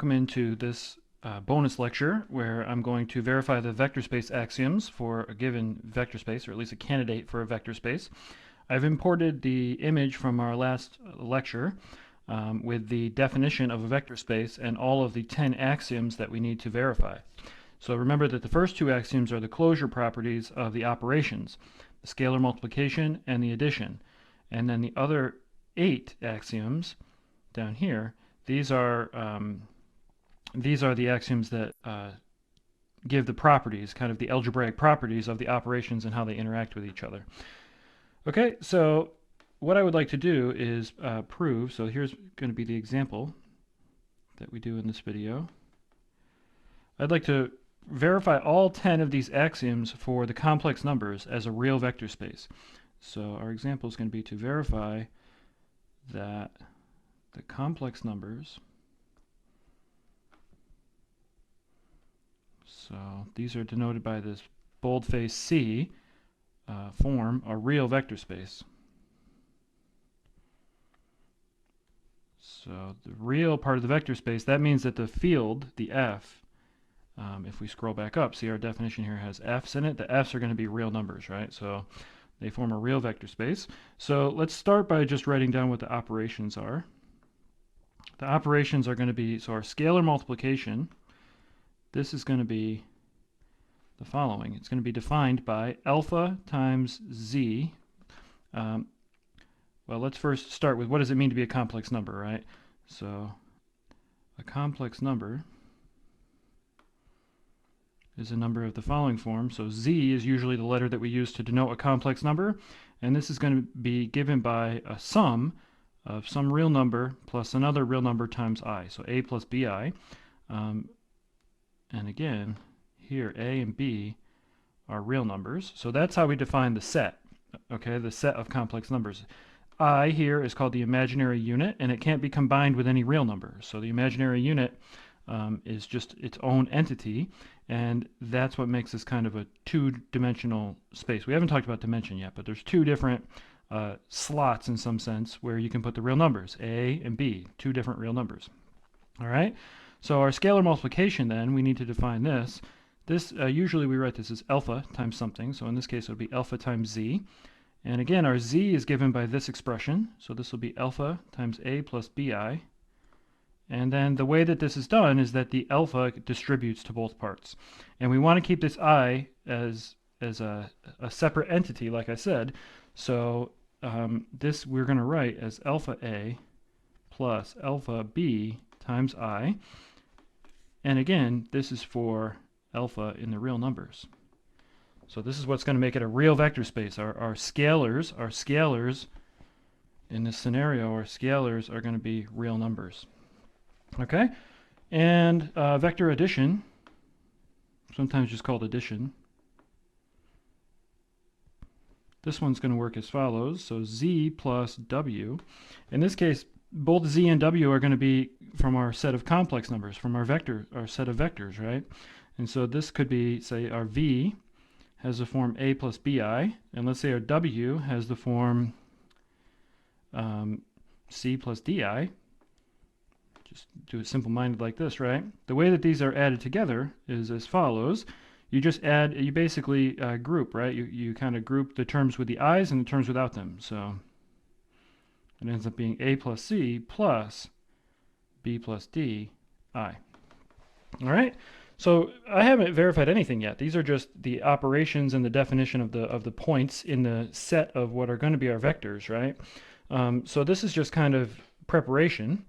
welcome into this bonus lecture where I'm going to verify the vector space axioms for a given vector space, or at least a candidate for a vector space. I've imported the image from our last lecture with the definition of a vector space and all of the 10 axioms that we need to verify. So remember that the first two axioms are the closure properties of the operations, the scalar multiplication and the addition. And then the other 8 axioms down here, these are the axioms that give the properties, kind of the algebraic properties of the operations and how they interact with each other. Okay, so what I would like to do is prove, so here's going to be the example that we do in this video. I'd like to verify all 10 of these axioms for the complex numbers as a real vector space. So our example is going to be to verify that the complex numbers, so these are denoted by this boldface C, form a real vector space. So the real part of the vector space, that means that the field, the F, if we scroll back up, see our definition here has F's in it. The F's are going to be real numbers, right? So they form a real vector space. So let's start by just writing down what the operations are. The operations are going to be, so our scalar multiplication, this is going to be the following. It's going to be defined by alpha times z. Well, let's first start with what does it mean to be a complex number, right? So a complex number is a number of the following form. So z is usually the letter that we use to denote a complex number, and this is going to be given by a sum of some real number plus another real number times I, so a plus bi. And again, here a and b are real numbers, so that's how we define the set, okay, the set of complex numbers. I here is called the imaginary unit, and it can't be combined with any real number, so the imaginary unit is just its own entity, and that's what makes this kind of a two-dimensional space. We haven't talked about dimension yet, but there's two different slots in some sense where you can put the real numbers, a and b, two different real numbers. All right, so our scalar multiplication then, we need to define this. This usually we write this as alpha times something, so in this case it would be alpha times z. And again, our z is given by this expression, so this will be alpha times a plus bi. And then the way that this is done is that the alpha distributes to both parts. And we want to keep this I as a separate entity, like I said. So this we're going to write as alpha A plus alpha B times I. And again, this is for alpha in the real numbers. So this is what's going to make it a real vector space. Our scalars in this scenario, our scalars are going to be real numbers. Okay, and vector addition, sometimes just called addition. This one's going to work as follows. So z plus w. In this case, both z and w are going to be from our set of complex numbers, from our set of vectors, right? And so this could be, say, our v has the form a plus bi, and let's say our w has the form c plus di. Just do it simple-minded like this, right? The way that these are added together is as follows. You just add, you basically group, right? You kind of group the terms with the i's and the terms without them. So it ends up being a plus c plus b plus d I. All right? So I haven't verified anything yet. These are just the operations and the definition of the points in the set of what are going to be our vectors, right? So this is just kind of preparation.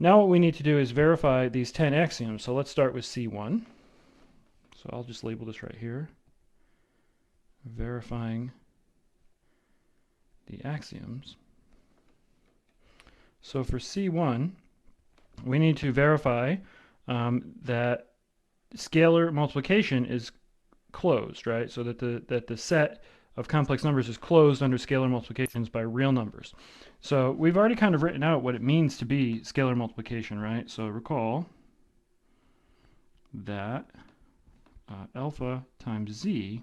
Now what we need to do is verify these 10 axioms. So let's start with C1. So I'll just label this right here. Verifying the axioms. So for C1, we need to verify that scalar multiplication is closed, right? So that the set of complex numbers is closed under scalar multiplications by real numbers. So we've already kind of written out what it means to be scalar multiplication, right? So recall that alpha times z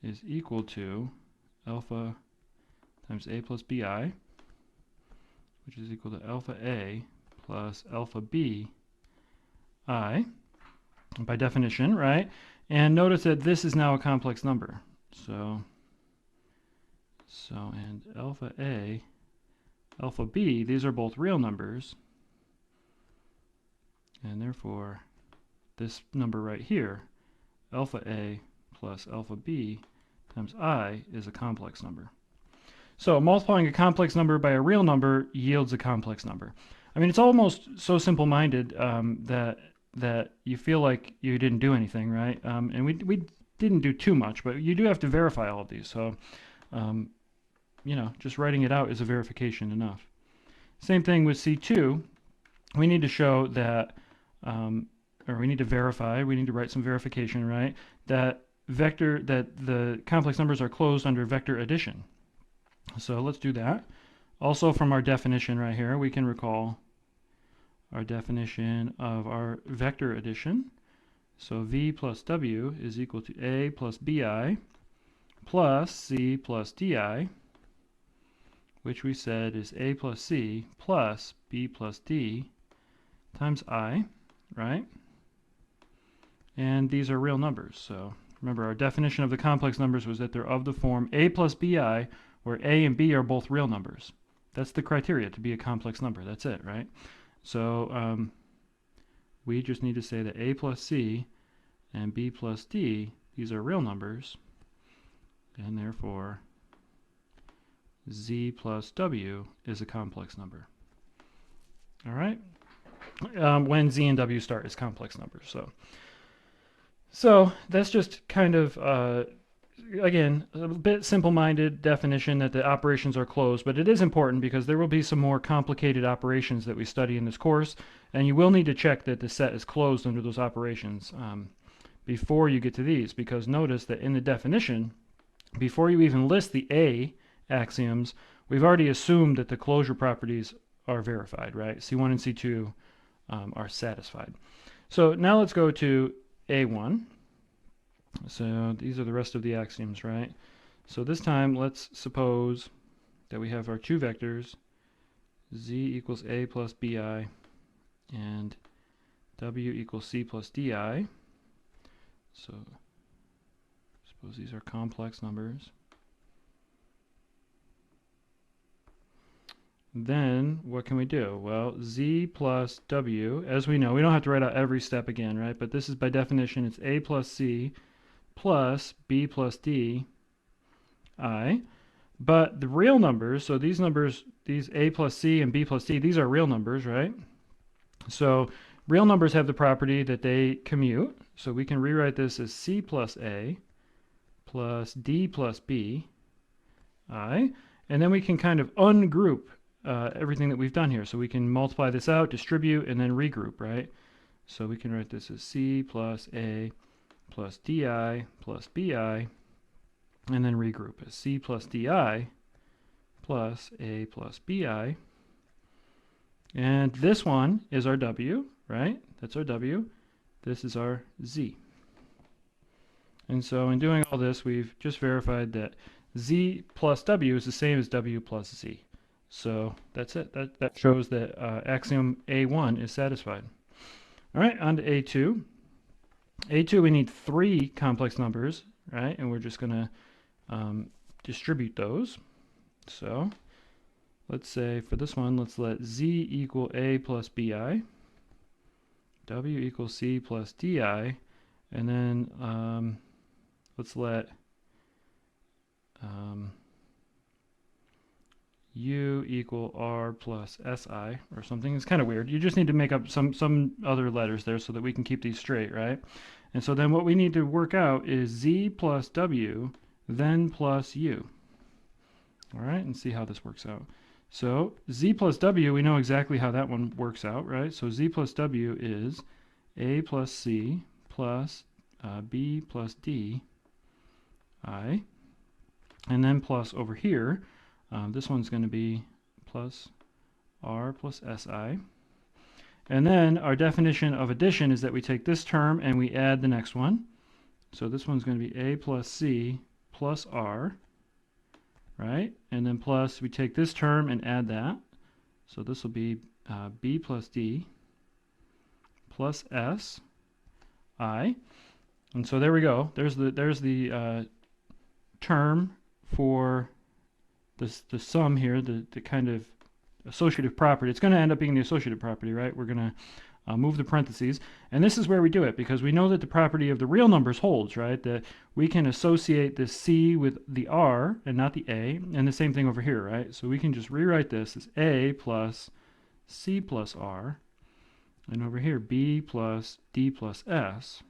is equal to alpha times a plus bi, which is equal to alpha a plus alpha b I, by definition, right? And notice that this is now a complex number. So and alpha a, alpha b, these are both real numbers. And therefore, this number right here, alpha a plus alpha b times I, is a complex number. So multiplying a complex number by a real number yields a complex number. I mean, it's almost so simple-minded that you feel like you didn't do anything, right? And we didn't do too much, but you do have to verify all of these. So, you know, just writing it out is a verification enough. Same thing with C2. We need to show that, or we need to verify, we need to write some verification, right? That the complex numbers are closed under vector addition. So let's do that. Also from our definition right here, we can recall our definition of our vector addition. So v plus w is equal to a plus bi plus c plus di, which we said is a plus c plus b plus d times I, right? And these are real numbers. So remember, our definition of the complex numbers was that they're of the form a plus bi, where a and b are both real numbers. That's the criteria to be a complex number. That's it, right? So we just need to say that a plus c and b plus d, these are real numbers, and therefore z plus w is a complex number. All right? When z and w start as complex numbers. So that's just kind of, again, a bit simple-minded definition that the operations are closed, but it is important because there will be some more complicated operations that we study in this course, and you will need to check that the set is closed under those operations before you get to these, because notice that in the definition, before you even list the A axioms, we've already assumed that the closure properties are verified, right? C1 and C2 are satisfied. So now let's go to A1. So these are the rest of the axioms, right? So this time, let's suppose that we have our two vectors, z equals a plus bi, and w equals c plus di. So suppose these are complex numbers. Then what can we do? Well, z plus w, as we know, we don't have to write out every step again, right? But this is by definition, it's a plus c plus b plus d I. But the real numbers, so these numbers, these a plus c and b plus d, these are real numbers, right? So real numbers have the property that they commute. So we can rewrite this as c plus a plus d plus b I. And then we can kind of ungroup everything that we've done here. So we can multiply this out, distribute, and then regroup, right? So we can write this as c plus a plus di plus bi, and then regroup as c plus di plus a plus bi. And this one is our w, right? That's our w. This is our z. And so in doing all this, we've just verified that z plus w is the same as w plus z. So that's it. That shows that axiom A1 is satisfied. All right, on to A2. A2, we need three complex numbers, right? And we're just going to distribute those. So let's say for this one, let's let z equal a plus bi, w equals c plus di, and then let's let u equal r plus si or something. It's kind of weird. You just need to make up some other letters there so that we can keep these straight, right? And so then what we need to work out is z plus w, then plus u. All right, and see how this works out. So z plus w, we know exactly how that one works out, right? So z plus w is a plus c plus b plus d I, and then plus over here, this one's going to be plus r plus si. And then our definition of addition is that we take this term and we add the next one. So this one's going to be a plus c plus r, right? And then plus we take this term and add that. So this will be b plus d plus s I. And so there we go. There's the term for the sum here, the kind of associative property. It's going to end up being the associative property, right? We're going to move the parentheses. And this is where we do it, because we know that the property of the real numbers holds, right? That we can associate the c with the r and not the a, and the same thing over here, right? So we can just rewrite this as a plus c plus r, and over here b plus d plus s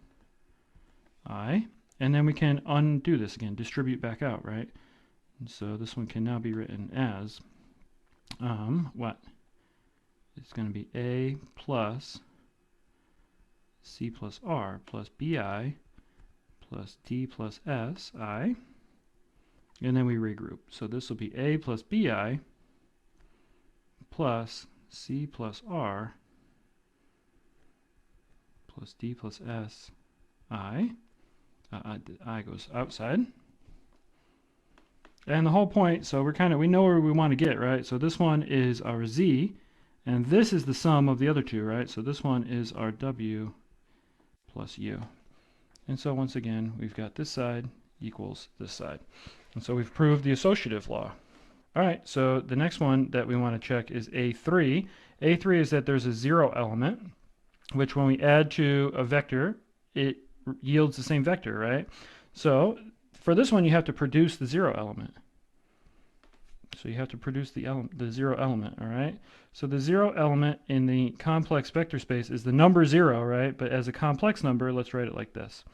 I, and then we can undo this again, distribute back out, right? And so this one can now be written as what? It's going to be a plus c plus r plus bi plus d plus s I, and then we regroup. So this will be a plus bi plus c plus r plus d plus s I. I goes outside. And the whole point, so we know where we want to get, right? So this one is our z, and this is the sum of the other two, right? So this one is our w plus u. And so once again, we've got this side equals this side. And so we've proved the associative law. All right, so the next one that we want to check is A3. A3 is that there's a zero element, which when we add to a vector, it yields the same vector, right? So for this one, you have to produce the zero element. So you have to produce the zero element, all right? So the zero element in the complex vector space is the number 0, right? But as a complex number, let's write it like this.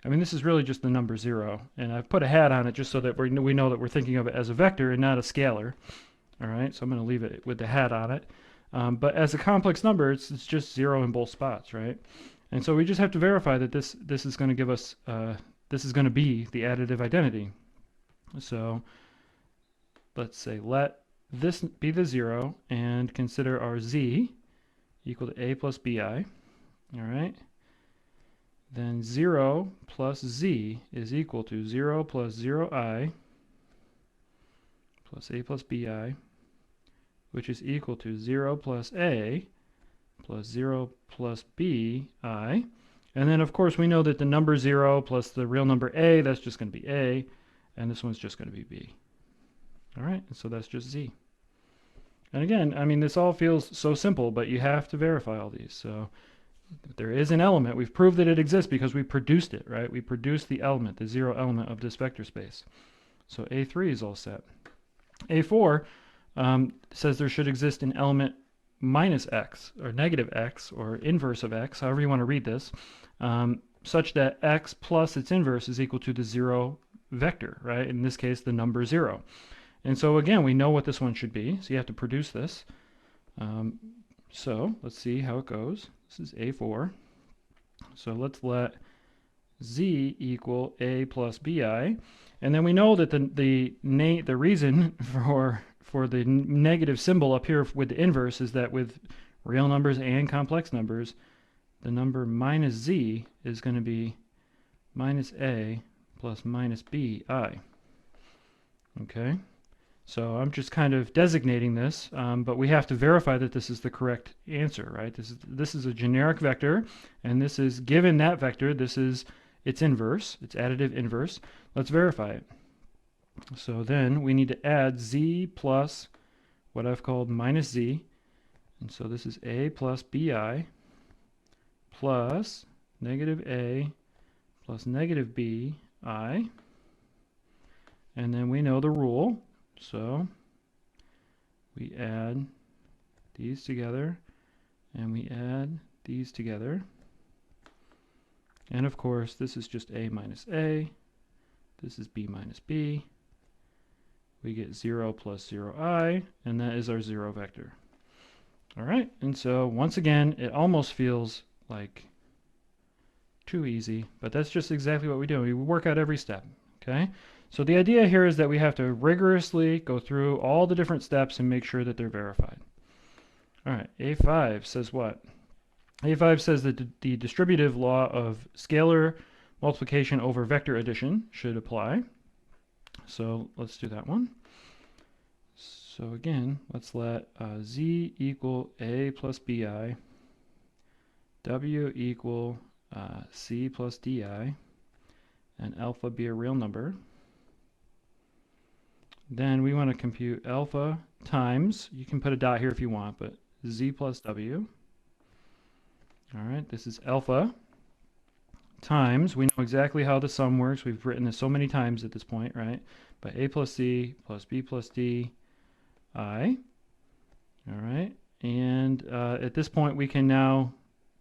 I mean, this is really just the number 0, and I've put a hat on it just so that we know that we're thinking of it as a vector and not a scalar, all right? So I'm going to leave it with the hat on it. But as a complex number, it's just 0 in both spots, right? And so we just have to verify that this is going to give us, this is going to be the additive identity. So let's say let this be the 0 and consider our z equal to a plus bi, all right? Then 0 plus z is equal to 0 plus 0i plus a plus bi, which is equal to 0 plus a plus 0 plus b I. And then, of course, we know that the number 0 plus the real number a, that's just going to be a, and this one's just going to be b. All right, and so that's just z. And again, I mean, this all feels so simple, but you have to verify all these. So there is an element. We've proved that it exists because we produced it, right? We produced the element, the zero element of this vector space. So A3 is all set. A4 says there should exist an element minus x, or negative x, or inverse of x, however you want to read this, such that x plus its inverse is equal to the 0 vector, right? In this case, the number 0. And so again, we know what this one should be, so you have to produce this. So let's see how it goes. This is A4. So let's let z equal a plus bi, and then we know that the reason for the negative symbol up here with the inverse is that with real numbers and complex numbers, the number minus z is going to be minus a plus minus bi. Okay, so I'm just kind of designating this, but we have to verify that this is the correct answer, right? This is a generic vector, and this is given that vector, this is its inverse, its additive inverse. Let's verify it. So then we need to add z plus what I've called minus z, and so this is a plus bi plus negative a plus negative bi, and then we know the rule, so we add these together and we add these together, and of course this is just a minus a, this is b minus b. We get 0 plus 0i, and that is our 0 vector. All right, and so once again, it almost feels like too easy, but that's just exactly what we do. We work out every step, okay? So the idea here is that we have to rigorously go through all the different steps and make sure that they're verified. All right, A5 says what? A5 says that the distributive law of scalar multiplication over vector addition should apply. So let's do that one. So again, let's let z equal a plus bi, w equal c plus di, and alpha be a real number. Then we want to compute alpha times, you can put a dot here if you want, but z plus w. All right, this is alpha times, we know exactly how the sum works. We've written this so many times at this point, right? But a plus c plus b plus d I. All right, and at this point we can now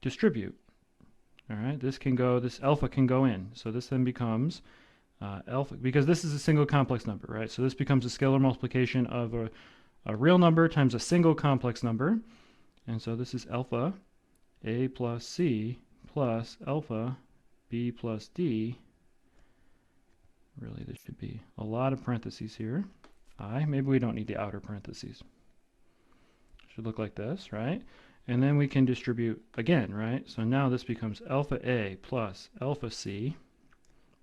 distribute. All right, this alpha can go in. So this then becomes alpha, because this is a single complex number, right? So this becomes a scalar multiplication of a real number times a single complex number. And so this is alpha a plus c plus alpha b plus d. Really, there should be a lot of parentheses here. Maybe we don't need the outer parentheses. Should look like this, right? And then we can distribute again, right? So now this becomes alpha a plus alpha c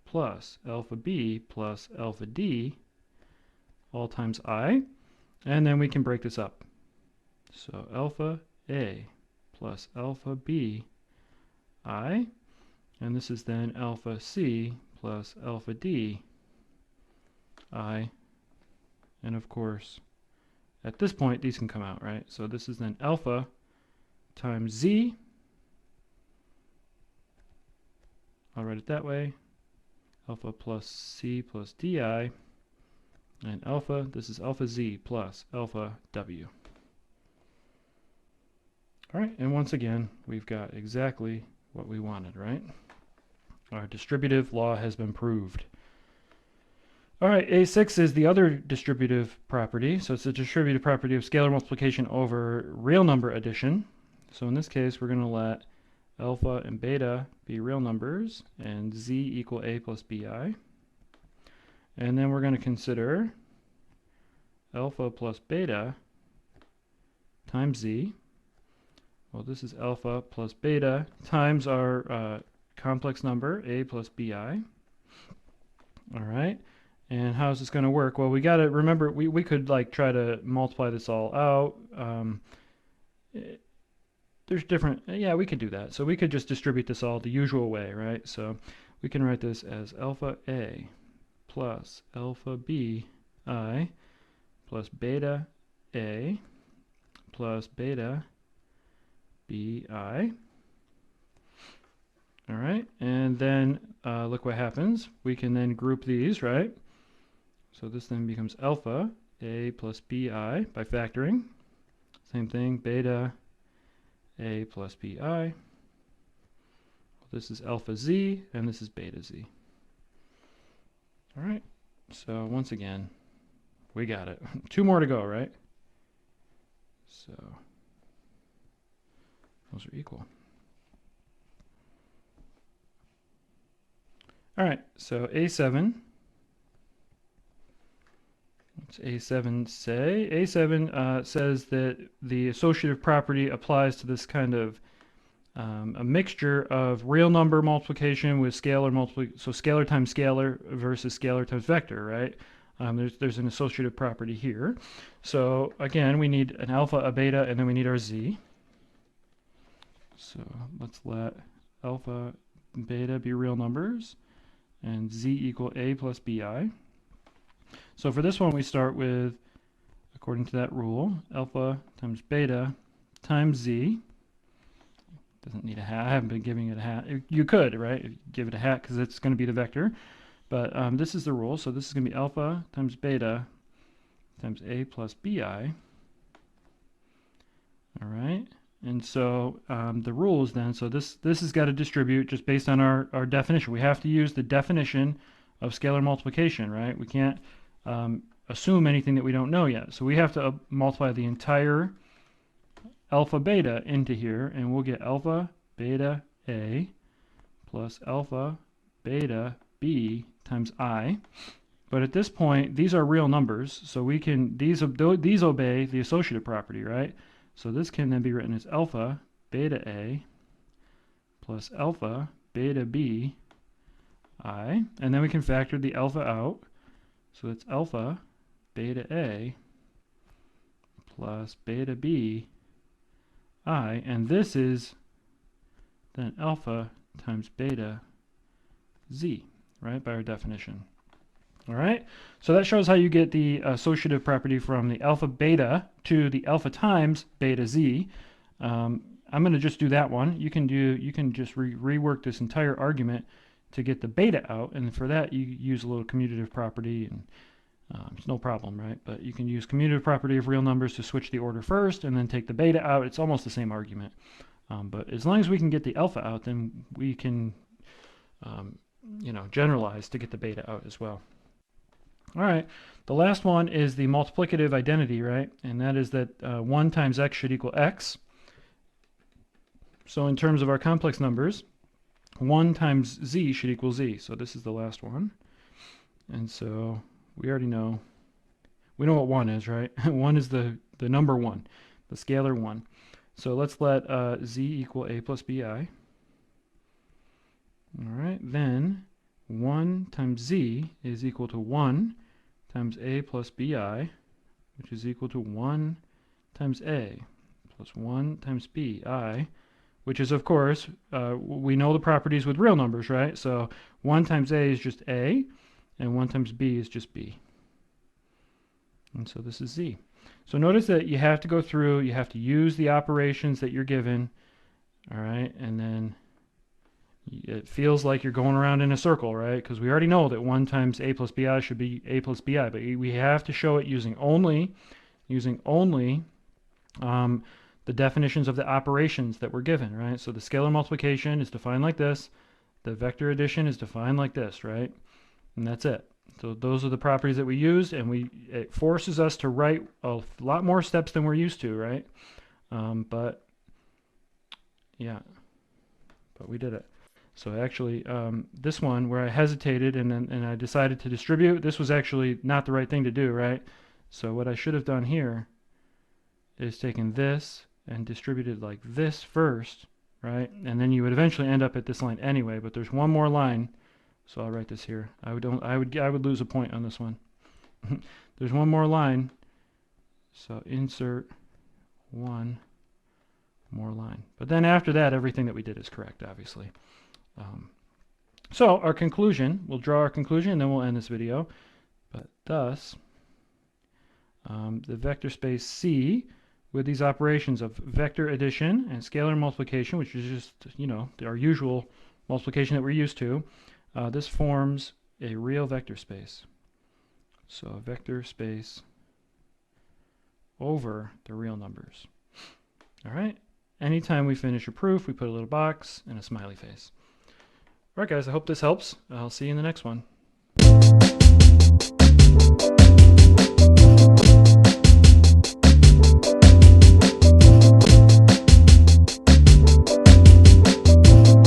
plus alpha b plus alpha d all times I. And then we can break this up. So alpha a plus alpha b I. And this is then alpha c plus alpha d I. And of course, at this point, these can come out, right? So this is then alpha times z. I'll write it that way. Alpha plus c plus di. And alpha, this is alpha z plus alpha w. All right, and once again, we've got exactly what we wanted, right? Our distributive law has been proved. All right, A6 is the other distributive property. So it's a distributive property of scalar multiplication over real number addition. So in this case, we're going to let alpha and beta be real numbers and z equal a plus bi. And then we're going to consider alpha plus beta times z. Well, this is alpha plus beta times our complex number, a plus bi. All right. And how's this going to work? Well, we got to remember, we could like try to multiply this all out. There's different, yeah, we could do that. So we could just distribute this all the usual way, right? So we can write this as alpha a plus alpha b I plus beta a plus beta b I. All right, and then look what happens. We can then group these, right? So this then becomes alpha a plus bi by factoring. Same thing, beta a plus bi. This is alpha z, and this is beta z. All right, so once again, we got it. 2 more to go, right? So those are equal. All right, so A7. What's A7 say? A7 says that the associative property applies to this kind of a mixture of real number multiplication with scalar multiplication. So scalar times scalar versus scalar times vector, right? There's an associative property here. So again, we need an alpha, a beta, and then we need our z. So let's let alpha and beta be real numbers, and z equal a plus bi. So for this one, we start with, according to that rule, alpha times beta times z. Doesn't need a hat. I haven't been giving it a hat. You could, right? Give it a hat because it's going to be the vector. But this is the rule. So this is going to be alpha times beta times a plus bi. All right. And so the rules then, so this has got to distribute just based on our definition. We have to use the definition of scalar multiplication, right? We can't assume anything that we don't know yet. So we have to multiply the entire alpha beta into here, and we'll get alpha beta a plus alpha beta b times I. But at this point, these are real numbers, so we can these obey the associative property, right? So this can then be written as alpha beta a plus alpha beta b I, and then we can factor the alpha out. So it's alpha beta a plus beta b I, and this is then alpha times beta z, right, by our definition. All right, so that shows how you get the associative property from the alpha beta to the alpha times beta z. I'm going to just do that one. You can just rework this entire argument to get the beta out, and for that you use a little commutative property, and it's no problem, right? But you can use commutative property of real numbers to switch the order first and then take the beta out. It's almost the same argument. But as long as we can get the alpha out, then we can generalize to get the beta out as well. All right, the last one is the multiplicative identity, right? And that is that 1 times x should equal x. So in terms of our complex numbers, 1 times z should equal z. So this is the last one. And so we already know, we know what 1 is, right? 1 is the number 1, the scalar 1. So let's let z equal a plus bi. All right, then 1 times z is equal to 1 times a plus bi, which is equal to 1 times a plus 1 times bi, which is, of course, we know the properties with real numbers, right? So 1 times a is just a, and 1 times b is just b. And so this is z. So notice that you have to go through, you have to use the operations that you're given, all right? And then it feels like you're going around in a circle, right? Because we already know that 1 times a plus bi should be a plus bi, but we have to show it using only the definitions of the operations that we're given, right? So the scalar multiplication is defined like this, the vector addition is defined like this, right? And that's it. So those are the properties that we used, and it forces us to write a lot more steps than we're used to, right? But we did it. So actually, this one where I hesitated and I decided to distribute, this was actually not the right thing to do, right? So what I should have done here is taken this and distributed like this first, right? And then you would eventually end up at this line anyway, but there's one more line. So I'll write this here. I would lose a point on this one. There's one more line. So insert one more line. But then after that, everything that we did is correct, obviously. So our conclusion, we'll draw our conclusion and then we'll end this video. But thus, the vector space C with these operations of vector addition and scalar multiplication, which is just, our usual multiplication that we're used to, this forms a real vector space. So a vector space over the real numbers. All right. Anytime we finish a proof, we put a little box and a smiley face. All right, guys, I hope this helps. I'll see you in the next one.